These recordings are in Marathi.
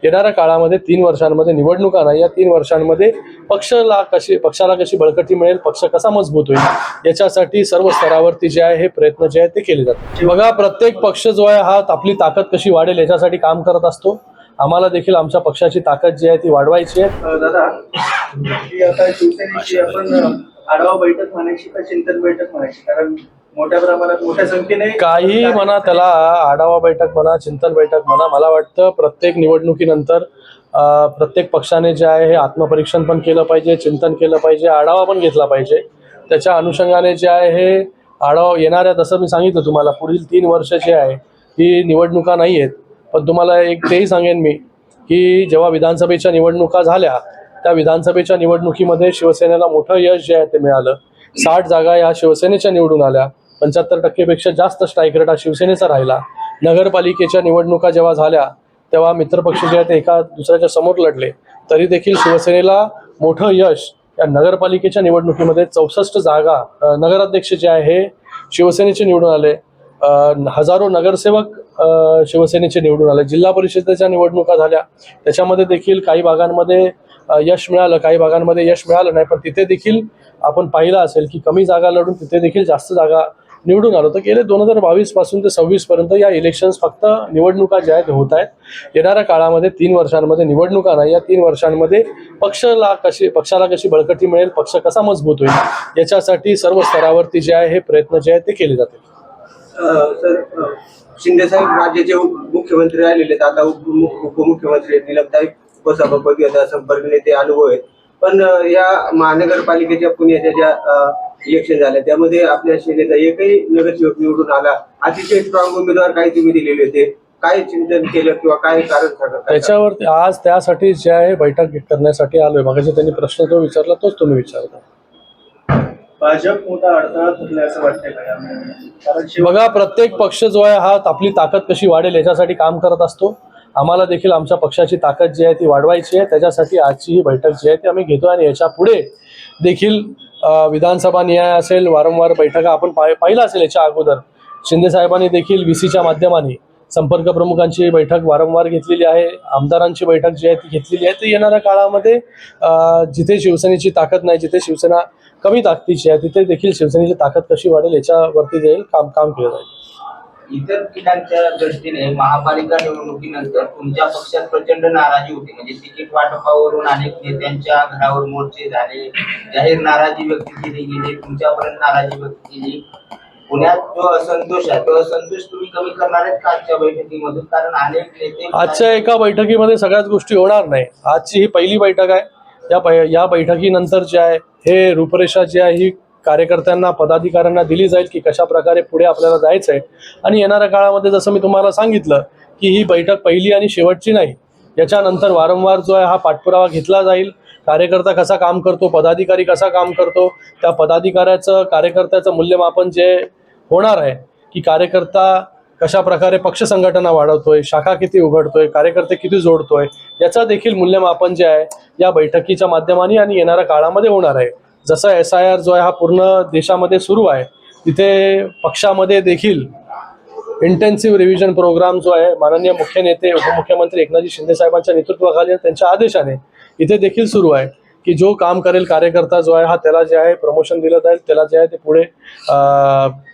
येणाऱ्या काळामध्ये 3 वर्षांमध्ये निवडणुका नाही, या 3 वर्षांमध्ये पक्षाला कशी बळकटी मिळेल, पक्ष कसा मजबूत होईल याच्यासाठी सर्व स्तरावरती जे आहे हे प्रयत्न जे आहेत ते केले जातात। बघा, प्रत्येक पक्ष जो आहे हा आपली ताकद कशी वाढेल याच्यासाठी काम करत असतो। आम्हाला देखील आमच्या पक्षाची ताकद जी आहे ती वाढवायची आहे। दादा, आता शिवसेनेची आपण आढावा बैठक म्हणायची का चिंतन बैठक म्हणायची? कारण मोठ्या प्रमाणात मोठ्या संख्येने काही म्हणा, त्याला आढावा बैठक म्हणा, चिंतन बैठक म्हणा, मला वाटतं प्रत्येक निवडणुकीनंतर प्रत्येक पक्षाने जे आहे हे आत्मपरीक्षण पण केलं पाहिजे, चिंतन केलं पाहिजे, आढावा पण घेतला पाहिजे। त्याच्या अनुषंगाने जे आहे हे आढावा येणाऱ्या, जसं मी सांगितलं तुम्हाला, पुढील 3 वर्ष जे आहे ही निवडणुका नाही आहेत, पण तुम्हाला एक तेही सांगेन मी की जेव्हा विधानसभेच्या निवडणुका झाल्या त्या विधानसभेच्या निवडणुकीमध्ये शिवसेनेला मोठं यश जे आहे ते मिळालं। 60 जागा या शिवसेनेच्या निवडून आल्या, 75% पेक्षा जास्त स्ट्राईक रेट हा शिवसेनेचा राहिला। नगरपालिकेच्या निवडणुका जेव्हा झाल्या तेव्हा मित्रपक्ष जे आहेत ते एका दुसऱ्याच्या समोर लढले, तरी देखील शिवसेनेला मोठं यश या नगरपालिकेच्या निवडणुकीमध्ये 64 जागा नगराध्यक्ष जे आहे हे शिवसेनेचे निवडून आले। हजारो नगरसेवक शिवसेनेचे निवडून आले। जिल्हा परिषदेच्या निवडणुका झाल्या, त्याच्यामध्ये देखील काही भागांमध्ये यश मिळालं, काही भागांमध्ये यश मिळालं नाही, पण तिथे देखील आपण पाहिलं असेल की कमी जागा लढून तिथे देखील जास्त जागा निवडून आलो। तर गेले 2022 पासून ते 26 पर्यंत या इलेक्शन्स फक्त निवडणुका ज्या आहेत होत आहेत। येणाऱ्या काळामध्ये 3 वर्षांमध्ये निवडणुका नाही, या 3 वर्षांमध्ये पक्षाला कशी बळकटी मिळेल, पक्ष कसा मजबूत होईल याच्यासाठी सर्व स्तरावरती जे आहे हे प्रयत्न जे आहेत ते केले जातील। सर, शिंदे साहेब राज्याचे मुख्यमंत्री राहिलेले आहेत, आता उपमुख्यमंत्री निलमताई उपसभापती आता संपर्क नेते अनुभव आहेत, पण या महानगरपालिकेच्या पुण्याच्या ज्या इलेक्शन झाल्या त्यामध्ये आपल्या सेनेचा एकही नगरसेवक निवडून आला। अतिशय स्ट्रॉंग उमेदवार काही तुम्ही दिलेले होते, काय चिंतन केलं किंवा काय कारण सांगत त्याच्यावरती आज त्यासाठी जे आहे बैठक करण्यासाठी आलोय। मगाशी त्यांनी प्रश्न तो विचारला तोच तुम्ही विचारला। भाजप मोठा अडथळा ठरलाय असं वाटतंय का? कारण बघा, प्रत्येक पक्ष जो आहे हा आपली ताकद कशी वाढेल याच्यासाठी काम करत असतो। आम्हाला देखील आमच्या पक्षाची ताकद जी आहे ती वाढवायची आहे, त्याच्यासाठी आजची ही बैठक जी आहे ती आम्ही घेतो। आणि याच्या पुढे देखील विधानसभा न्याय असेल, वारंवार बैठका आपण पाहिलं असेल। याच्या अगोदर शिंदे साहेबांनी देखील VCच्या माध्यमाने संपर्क प्रमुखांची बैठक वारंवार घेतलेली आहे, आमदारांची बैठक जी आहे ती घेतलेली आहे। तर येणाऱ्या काळामध्ये जिथे शिवसेनेची ताकद नाही, जिथे शिवसेना कमी ताकदीची आहे, तिथे देखील शिवसेनेची ताकद कशी वाढेल याच्यावरती जाईल काम केलं जाईल। इतर ठिकाणच्या दृष्टीने महापालिका निवडणुकीनंतर तुमच्या पक्षात प्रचंड नाराजी होती, म्हणजे तिकीट वाटपावरून अनेक नेत्यांच्या घरावर मोर्चे झाले, जाहीर नाराजी व्यक्त केली गेली, तुमच्यापर्यंत नाराजी व्यक्त केली। पुण्यात जो असंतोष आहे तो असंतोष तुम्ही कमी करणार आहेत का आजच्या बैठकीमधून? कारण अनेक नेते आजच्या एका बैठकीमध्ये सगळ्याच गोष्टी होणार नाही। आजची ही पहिली बैठक आहे। या बैठकीनंतर जे आहे हे रूपरेषा जी आहे ही कार्यकर्त्यांना, पदाधिकाऱ्यांना दिली जाईल की कशा प्रकारे पुढे आपल्याला जायचं आहे। आणि येणाऱ्या काळामध्ये जसं मी तुम्हाला सांगितलं की ही बैठक पहिली आणि शेवटची नाही, याच्यानंतर वारंवार जो आहे हा पाठपुरावा घेतला जाईल। कार्यकर्ता कसा काम करतो, पदाधिकारी कसा काम करतो, त्या कार्यकर्त्याचं मूल्यमापन जे होणार आहे की कार्यकर्ता कशा प्रकारे पक्ष संघटना वाढवतोय, शाखा किती उघडतोय, कार्यकर्ते किती जोडतोय, याचा देखील मूल्यमापन जे आहे या बैठकीच्या माध्यमाने आणि येणाऱ्या काळामध्ये होणार आहे। जसं SIR जो आहे हा पूर्ण देशामध्ये सुरू आहे, तिथे पक्षामध्ये देखील इंटेन्सिव्ह रिव्हिजन प्रोग्राम जो आहे माननीय मुख्य नेते उपमुख्यमंत्री एकनाथजी शिंदे साहेबांच्या नेतृत्वाखाली त्यांच्या आदेशाने इथे देखील सुरू आहे की जो काम करेल कार्यकर्ता जो आहे हा त्याला जे आहे प्रमोशन दिलं जाईल, त्याला जे आहे ते पुढे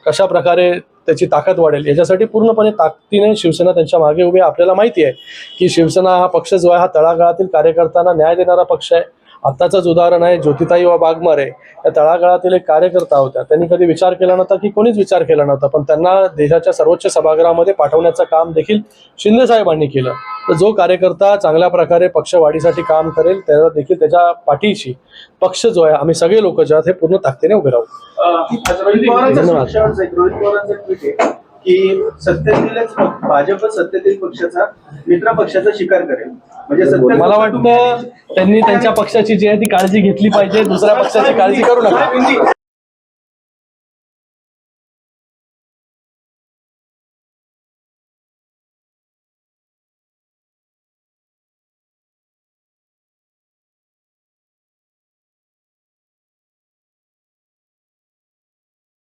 कशा प्रकारे त्याची ताकद वाढेल याच्यासाठी पूर्णपणे ताकदीने शिवसेना त्यांच्या मागे उभी आहे। आपल्याला माहिती आहे की शिवसेना हा पक्ष जो आहे हा तळागाळातील कार्यकर्त्यांना न्याय देणारा पक्ष आहे। आत्ताचंच उदाहरण आहे ज्योतिताई वाघमारे, या तळागाळातील एक कार्यकर्ता होत्या, त्यांनी कधी विचार केला नव्हता की कोणीच विचार केला नव्हता, पण त्यांना देशाच्या सर्वोच्च सभागृहामध्ये पाठवण्याचं काम देखील शिंदे साहेबांनी केलं। तर जो कार्यकर्ता चांगल्या प्रकारे पक्षवाढीसाठी काम करेल त्याला देखील त्याच्या पाठीशी पक्ष जो आहे आम्ही सगळे लोक जे आहेत हे पूर्ण ताकदीने उभे राहू। की सत्तेतीलच भाजप सत्तेतील पक्षाचा मित्र पक्षाचा शिकार करेल, म्हणजे मला वाटतं त्यांनी त्यांच्या पक्षाची जी आहे ती काळजी घेतली पाहिजे, दुसऱ्या पक्षाची काळजी करू नका।